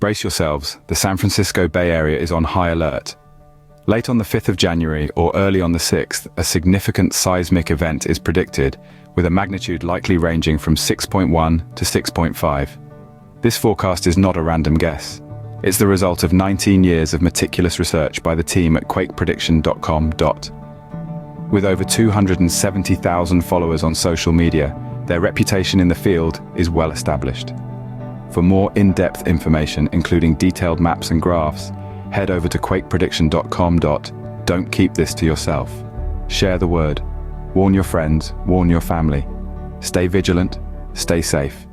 Brace yourselves, the San Francisco Bay Area is on high alert. Late on the 5th of January or early on the 6th, a significant seismic event is predicted, with a magnitude likely ranging from 6.1 to 6.5. This forecast is not a random guess. It's the result of 19 years of meticulous research by the team at quakeprediction.com. With over 270,000 followers on social media, their reputation in the field is well established. For more in-depth information, including detailed maps and graphs, head over to quakeprediction.com. Don't keep this to yourself. Share the word. Warn your friends, warn your family. Stay vigilant, stay safe.